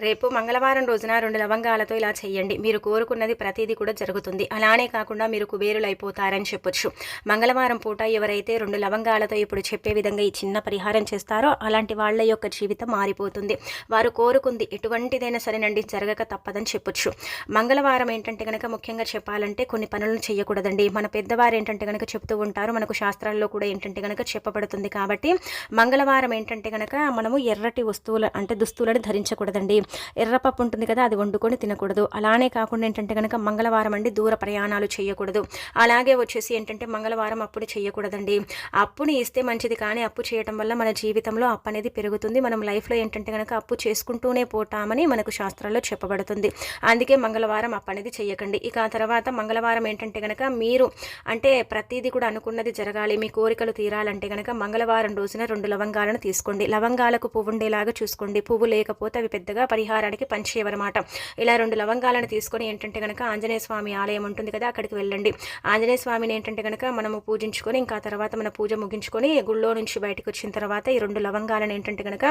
రేపు మంగళవారం రోజున 2 లవంగాలతో ఇలా చేయండి. మీరు కోరుకున్నది ప్రతీది కూడా జరుగుతుంది. అలానే కాకుండా మీరు కుబేరులైపోతారని చెప్పొచ్చు. మంగళవారం పూట ఎవరైతే 2 లవంగాలతో ఇప్పుడు చెప్పే విధంగా ఈ చిన్న పరిహారం చేస్తారో అలాంటి వాళ్ళ యొక్క జీవితం మారిపోతుంది. వారు కోరుకుంది ఎటువంటిదైనా సరేనండి జరగక తప్పదని చెప్పొచ్చు. మంగళవారం ఏంటంటే గనక ముఖ్యంగా చెప్పాలంటే కొన్ని పనులను చేయకూడదండి. మన పెద్దవారు ఏంటంటే గనక చెప్తూ ఉంటారు. మనకు శాస్త్రాల్లో కూడా ఏంటంటే గనక చెప్పబడుతుంది. కాబట్టి మంగళవారం ఏంటంటే గనక మనము ఎర్రటి వస్తువులు అంటే దుస్తులను ధరించకూడదండి. ఎర్రపప్పు ఉంటుంది కదా, అది వండుకొని తినకూడదు. అలానే కాకుండా ఏంటంటే కనుక మంగళవారం అండి దూర ప్రయాణాలు చేయకూడదు. అలాగే వచ్చేసి ఏంటంటే మంగళవారం అప్పుని చేయకూడదండి. అప్పుని ఇస్తే మంచిది, కానీ అప్పు చేయటం వల్ల మన జీవితంలో అప్పు అనేది పెరుగుతుంది. మనం లైఫ్లో ఏంటంటే కనుక అప్పు చేసుకుంటూనే పోతామని మనకు శాస్త్రాల్లో చెప్పబడుతుంది. అందుకే మంగళవారం అప్పు అనేది చేయకండి. ఇక ఆ తర్వాత మంగళవారం ఏంటంటే కనుక మీరు అంటే ప్రతిదీ కూడా అనుకున్నది జరగాలి, మీ కోరికలు తీరాలంటే కనుక మంగళవారం రోజున 2 లవంగాలను తీసుకోండి. లవంగాలకు పువ్వు ఉండేలాగా చూసుకోండి. పువ్వు లేకపోతే అవి పెద్దగా పరిహారానికి పనిచేయవన్నమాట. ఇలా 2 లవంగాలను తీసుకొని ఏంటంటే కనుక ఆంజనేయ స్వామి ఆలయం ఉంటుంది కదా, అక్కడికి వెళ్ళండి. ఆంజనేయ స్వామిని ఏంటంటే కనుక మనము పూజించుకొని ఇంకా తర్వాత మన పూజ ముగించుకొని గుళ్ళో నుంచి బయటకు వచ్చిన తర్వాత ఈ 2 లవంగాలను ఏంటంటే కనుక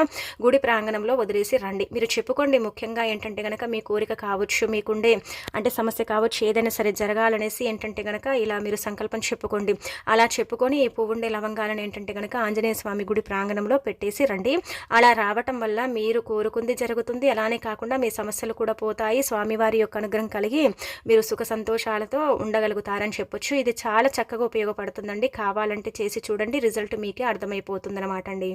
గుడి ప్రాంగణంలో వదిలేసి రండి. మీరు చెప్పుకోండి ముఖ్యంగా ఏంటంటే కనుక మీ కోరిక కావచ్చు, మీకుండే అంటే సమస్య కావచ్చు, ఏదైనా సరే జరగాలనేసి ఏంటంటే కనుక ఇలా మీరు సంకల్పం చెప్పుకోండి. అలా చెప్పుకొని ఈ పువ్వుండే లవంగాలను ఏంటంటే కనుక ఆంజనేయ స్వామి గుడి ప్రాంగణంలో పెట్టేసి రండి. అలా రావటం వల్ల మీరు కోరుకుంది జరుగుతుంది. అలానే కాకుండా మీ సమస్యలు కూడా పోతాయి. స్వామివారి యొక్క అనుగ్రహం కలిగి మీరు సుఖ సంతోషాలతో ఉండగలుగుతారని చెప్పొచ్చు. ఇది చాలా చక్కగా ఉపయోగపడుతుందండి. కావాలంటే చేసి చూడండి, రిజల్ట్ మీకే అర్థమైపోతుందన్నమాట అండి.